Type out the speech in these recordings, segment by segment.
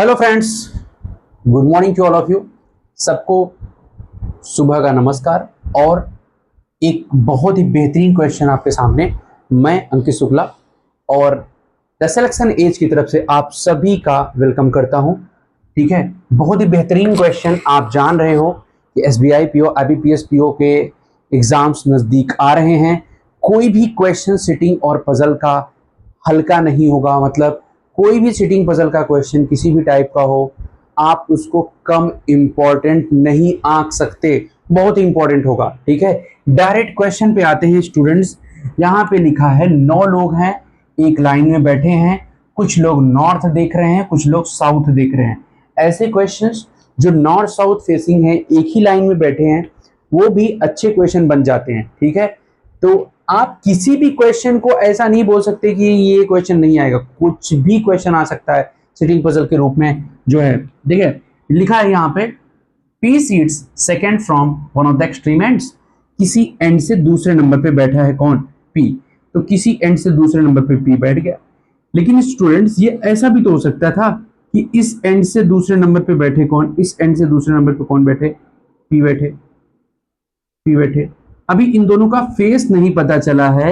Hello friends, good morning to all of you. सबको सुबह का नमस्कार। और एक बहुत ही बेहतरीन क्वेश्चन आपके सामने, मैं अंकित शुक्ला और द सिलेक्शन एज की तरफ से आप सभी का वेलकम करता हूं। ठीक है, बहुत ही बेहतरीन क्वेश्चन। आप जान रहे हो कि एसबीआई पीओ, आईबीपीएस पीओ के एग्जाम्स नज़दीक आ रहे हैं। कोई भी क्वेश्चन सिटिंग और पजल का हल्का नहीं होगा। मतलब कोई भी सिटिंग पजल का क्वेश्चन किसी भी टाइप का हो, आप उसको कम इंपॉर्टेंट नहीं आंक सकते, बहुत इंपॉर्टेंट होगा। ठीक है, डायरेक्ट क्वेश्चन पे आते हैं स्टूडेंट्स। यहाँ पे लिखा है 9 लोग हैं, एक लाइन में बैठे हैं। कुछ लोग नॉर्थ देख रहे हैं, कुछ लोग साउथ देख रहे हैं। ऐसे क्वेश्चंस जो नॉर्थ साउथ फेसिंग है, एक ही लाइन में बैठे हैं, वो भी अच्छे क्वेश्चन बन जाते हैं। ठीक है, तो आप किसी भी क्वेश्चन को ऐसा नहीं बोल सकते कि ये क्वेश्चन नहीं आएगा। कुछ भी क्वेश्चन आ सकता है सिटिंग पजल के रूप में जो है। देखिए, लिखा है यहाँ पे P seats second from one of the extreme ends. किसी एंड से दूसरे नंबर पे बैठा है कौन? P। तो किसी एंड से दूसरे नंबर पे P बैठ गया। लेकिन स्टूडेंट्स, ये ऐसा भी तो हो सकता था कि इस एंड से दूसरे नंबर पे बैठे कौन, इस एंड से दूसरे नंबर पे कौन बैठे? P बैठे, P बैठे। अभी इन दोनों का फेस नहीं पता चला है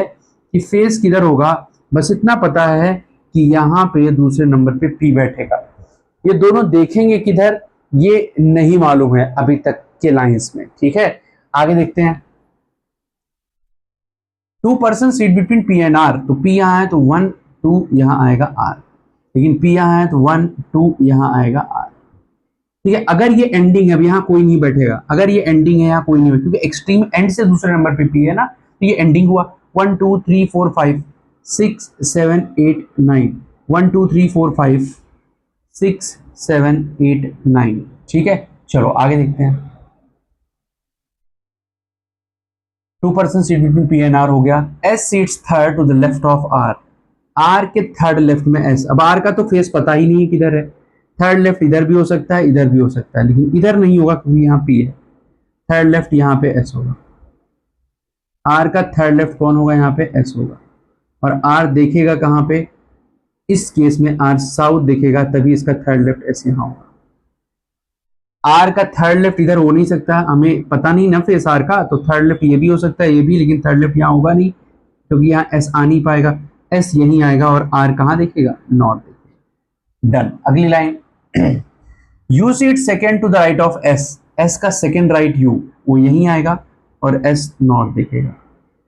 कि फेस किधर होगा, बस इतना पता है कि यहाँ पे दूसरे नंबर पे P बैठेगा। ये दोनों देखेंगे किधर, ये नहीं मालूम है अभी तक के लाइंस में। ठीक है, आगे देखते हैं। 2 person seat between P and R। तो P यहाँ है तो 1 2 यहाँ आएगा R, लेकिन P यहाँ है तो 1 2 यहाँ आएगा R। ठीक है, अगर ये एंडिंग है, अब यहाँ कोई नहीं बैठेगा। अगर ये एंडिंग है, यहाँ कोई नहीं बैठेगा, क्योंकि एक्सट्रीम एंड से दूसरे नंबर पे P है ना, तो ये एंडिंग हुआ। 1 2 3 4 5 6 7 8 9, 1 2 3 4 5 6 7 8 9। ठीक है, चलो आगे देखते हैं। 2 person seat between P and R हो गया। S seats third to the left of R। R के थर्ड लेफ्ट में S। अब R का तो फेस पता ही नहीं है किधर है। थर्ड लेफ्ट इधर भी हो सकता है, इधर भी हो सकता है, लेकिन इधर नहीं होगा क्योंकि यहाँ P है। थर्ड लेफ्ट यहाँ पे S होगा। R का थर्ड लेफ्ट कौन होगा? यहाँ पे S होगा। और R देखेगा कहाँ पे? इस केस में R साउथ देखेगा, तभी इसका थर्ड लेफ्ट S यहाँ होगा। R का थर्ड लेफ्ट इधर हो नहीं सकता, हमें पता नहीं ना फेस R का, तो थर्ड लेफ्ट ये भी हो सकता है, ये भी, लेकिन थर्ड लेफ्ट यहाँ होगा नहीं क्योंकि यहाँ S आ नहीं पाएगा। S यहीं आएगा और R कहाँ देखेगा? नॉर्थ देखेगा। डन। अगली line. U seat second to the right of S। S का सेकेंड राइट U, वो यहीं आएगा और S नॉर्थ देखेगा।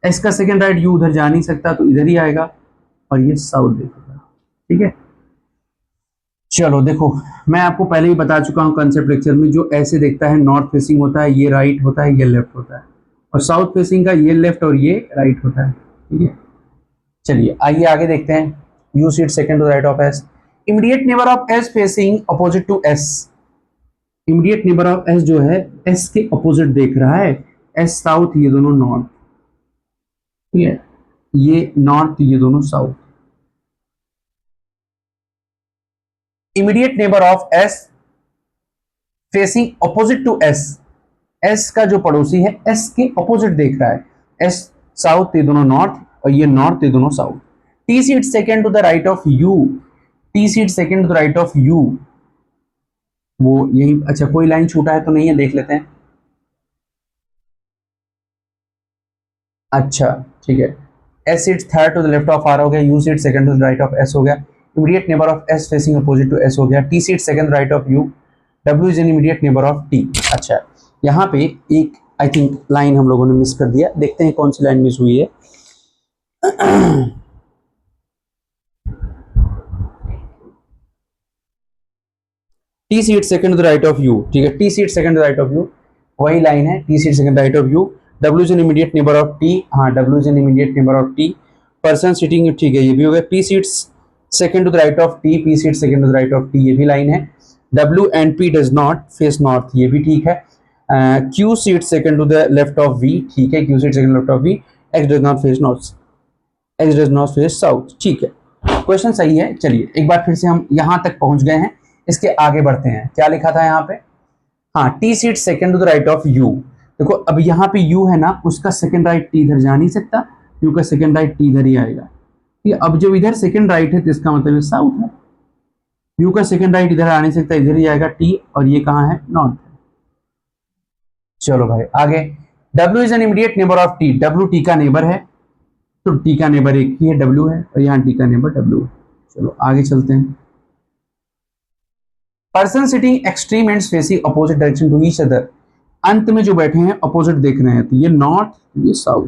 S का सेकेंड राइट U उधर जा नहीं सकता, तो इधर ही आएगा और ये साउथ देखेगा। ठीक है, चलो देखो, मैं आपको पहले ही बता चुका हूं कंसेप्ट लेक्चर में, जो ऐसे देखता है नॉर्थ फेसिंग होता है, ये राइट होता है, ये लेफ्ट होता है, और साउथ फेसिंग का ये लेफ्ट और ये राइट होता है। ठीक है, चलिए आइए आगे देखते हैं। U seat second to the right of S. Immediate neighbour of S facing opposite to S. Immediate neighbour of S जो है एस के अपोजिट देख रहा है। एस साउथ, ये दोनों नॉर्थ। ठीक है, ये नॉर्थ, ये दोनों south. Immediate neighbour of S facing opposite to S. S का जो पड़ोसी है एस के अपोजिट देख रहा है। एस साउथ, ये दोनों नॉर्थ, और ये नॉर्थ, ये दोनों south. T seat second to the right of U. T seat second to the right of U, वो यही। अच्छा, कोई लाइन छूटा है तो नहीं है, देख लेते हैं। अच्छा ठीक है, S seat third to the left of R हो गया। U seat second to the right of S हो गया। Immediate neighbour of S facing opposite to S हो गया। T seat second right of you. W is an immediate neighbour of T. अच्छा, यहाँ पे एक आई थिंक लाइन हम लोगों ने मिस कर दिया, देखते हैं कौन सी लाइन मिस हुई है। T seat second to the right of you. ठीक है, T seat second to the right of you, वही लाइन है। T seat second right of you. W is an immediate neighbour of T. हाँ, W is an immediate neighbour of T. Person sitting, ठीक है, ये भी हो गया। P seats second to the right of T. P seat second to the right of T, ये भी line है। W and P does not face north, ये भी ठीक है। Q seat second to the left of V. ठीक है, Q seat second left of V. X does not face north, X does not face south. ठीक है, question सही है। चलिए एक बार फिर से हम यहां तक पहुंच गए हैं, इसके आगे बढ़ते हैं। क्या लिखा था यहाँ पे? हाँ, T seat second to the right of U. देखो, अब यहाँ पे यू है ना, उसका सेकंड राइट टी इधर जा नहीं सकता, यू का सेकंड राइट टी इधर ही आएगा। ठीक है, अब जब इधर सेकंड राइट है तो इसका मतलब साउथ है। यू का सेकंड राइट इधर आ नहीं सकता, इधर ही आएगा टी, और ये कहाँ है, नॉर्थ। चलो भाई आगे, W is an immediate neighbour of T, W T का नेबर है, तो टी का नेबर एक ही है, W है, और यहाँ टी का नेबर W है। चलो आगे चलते हैं। Person sitting extreme ends facing opposite direction to each other, अंत में जो बैठे हैं अपोजिट देख रहे हैं, तो ये नॉर्थ, ये साउथ,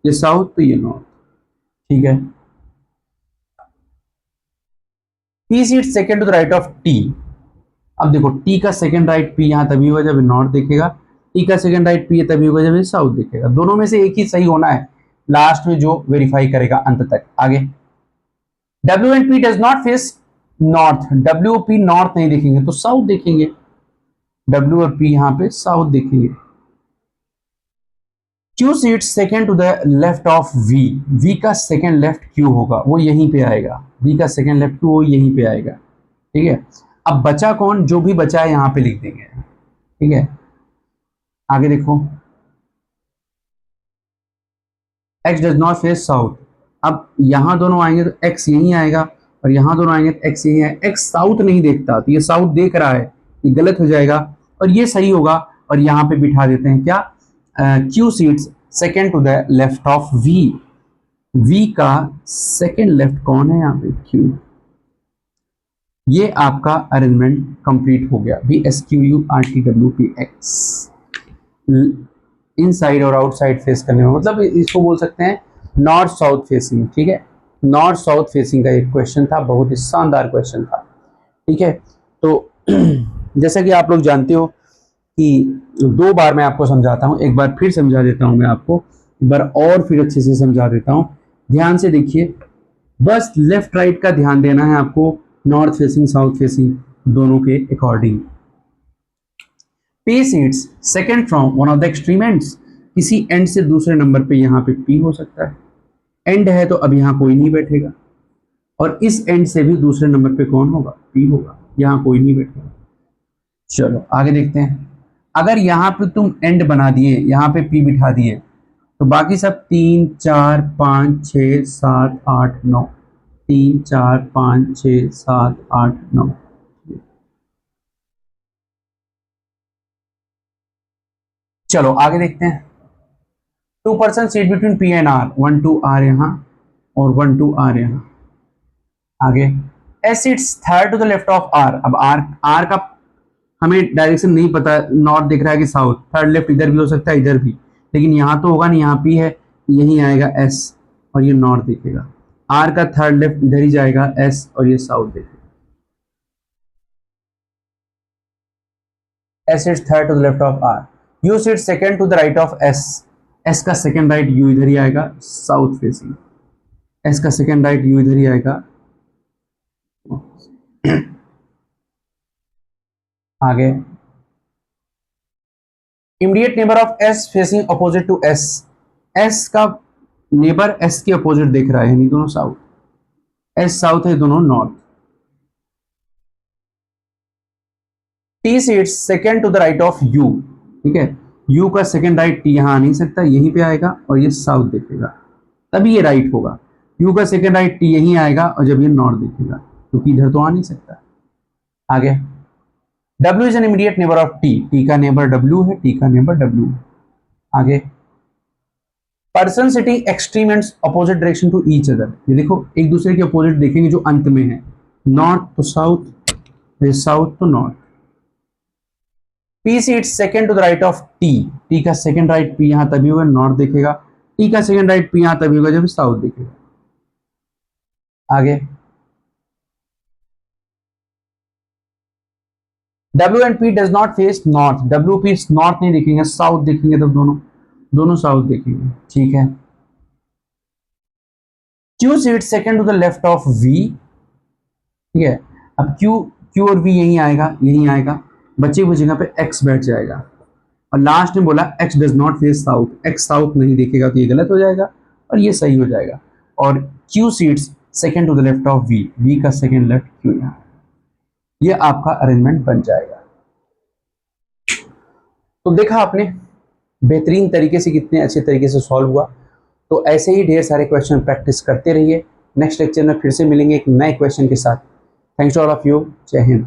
ये साउथ, तो ये नॉर्थ, ठीक है। P seat second to the right of T, अब देखो T का सेकेंड राइट P यहाँ तभी होगा जब नॉर्थ देखेगा, T का सेकेंड राइट P तभी होगा जब साउथ देखेगा, दोनों में से एक ही सही होना है, लास्ट में जो वेरीफाई करेगा अंत तक। आगे, W and P does not face north, W और P नॉर्थ नहीं देखेंगे तो साउथ देखेंगे, W और P यहाँ पे साउथ देखेंगे। Q seat second to the left of V, V का सेकेंड लेफ्ट Q होगा, वो यहीं पे आएगा, V का सेकेंड लेफ्ट Q वो यहीं पे आएगा, ठीक है। अब बचा कौन, जो भी बचा है यहाँ पे लिख देंगे, ठीक है। आगे देखो, X does not face south, अब यहाँ दोनों आएंगे तो X यहीं आएगा, और यहाँ दोनों आएंगे तो X यहीं है, X साउथ नहीं देखता, तो ये साउथ देख रहा है, ये गलत हो जाएगा, और ये सही होगा, और यहाँ पे बिठा देते हैं क्या, Q seats second to the left of V, V का सेकेंड लेफ्ट कौन है यहाँ पे, Q। ये आपका अरेंजमेंट कंप्लीट हो गया, VSQURTWPX, इनसाइड और आउटसाइड फेस करने में, मतलब इसको बोल सकते हैं नॉर्थ साउथ फेसिंग, ठीक है। नॉर्थ साउथ फेसिंग का एक क्वेश्चन था, बहुत ही शानदार क्वेश्चन था, ठीक है। तो जैसा कि आप लोग जानते हो कि 2 बार मैं आपको समझाता हूँ, एक बार फिर समझा देता हूँ मैं आपको, एक बार और फिर अच्छे से समझा देता हूँ, ध्यान से देखिए, बस लेफ्ट राइट का ध्यान देना है आपको, नॉर्थ फेसिंग साउथ फेसिंग दोनों के according. P seats second from one of the extreme ends, किसी एंड से दूसरे नंबर पे यहाँ पे P हो सकता है, एंड है तो अब यहाँ कोई नहीं बैठेगा, और इस एंड से भी दूसरे नंबर पे कौन होगा, P होगा, यहाँ कोई नहीं बैठेगा। चलो आगे देखते हैं, अगर यहाँ पे तुम एंड बना दिए, यहाँ पे P बिठा दिए, तो बाकी सब 3 4 5 6 7 8 9, 3 4 5 6 7 8 9, चलो आगे देखते हैं। 2 person seat between P and R, 1 2 R यहाँ और 1 2 R यहाँ। आगे, S seats third to the left of R, अब R का हमें डायरेक्शन नहीं पता, नॉर्थ दिख रहा है कि साउथ, थर्ड लेफ्ट इधर भी हो सकता है इधर भी, लेकिन यहाँ तो होगा नहीं, यहाँ P है, यहीं आएगा S, और ये नॉर्थ दिखेगा, R का थर्ड लेफ्ट इधर ही जाएगा S, और ये साउथ देखेगा। S seats third to the left of R, U seats second to the right of S, S का सेकेंड राइट U इधर ही आएगा, साउथ फेसिंग, S का सेकेंड राइट U इधर ही आएगा। आगे, immediate neighbour of S facing opposite to S, S का नेबर S के अपोजिट देख रहा है, यानी दोनों साउथ, S साउथ है, दोनों north. T sits second to the right of U, ठीक है, U का सेकेंड राइट T यहाँ आ नहीं सकता, यहीं पे आएगा, और ये साउथ देखेगा, तभी ये राइट होगा। U का सेकेंड राइट T यहीं आएगा, और जब ये नॉर्थ देखेगा, क्योंकि इधर तो आ नहीं सकता। आगे, W is an immediate neighbour of T, T का नेबर W है, T का नेबर W है। आगे, person sitting extreme ends opposite direction to each other, ये देखो एक दूसरे के अपोजिट देखेंगे जो अंत में है, नॉर्थ तो साउथ, साउथ तो north. P seat second to the right of T, T का सेकेंड राइट P यहाँ तभी होगा, नॉर्थ देखेगा, T का सेकेंड राइट P यहाँ तभी होगा जब साउथ देखेगा। आगे, W and P does not face north, W P north नहीं देखेंगे, साउथ देखेंगे, तब दोनों साउथ देखेंगे, ठीक है। Q seat second to the left of V, ठीक है, अब Q और V यहीं आएगा, बचे हुई जगह पे X बैठ जाएगा, और लास्ट में बोला X does not face south, X south नहीं देखेगा, तो ये गलत हो जाएगा, और ये सही हो जाएगा, और Q seats second to the left of V, V का सेकेंड लेफ्ट Q यहाँ, ये आपका अरेंजमेंट बन जाएगा। तो देखा आपने बेहतरीन तरीके से, कितने अच्छे तरीके से सॉल्व हुआ। तो ऐसे ही ढेर सारे क्वेश्चन प्रैक्टिस करते रहिए। नेक्स्ट लेक्चर में फिर से मिलेंगे एक नए क्वेश्चन के साथ। Thanks to all of you. जय हिंद।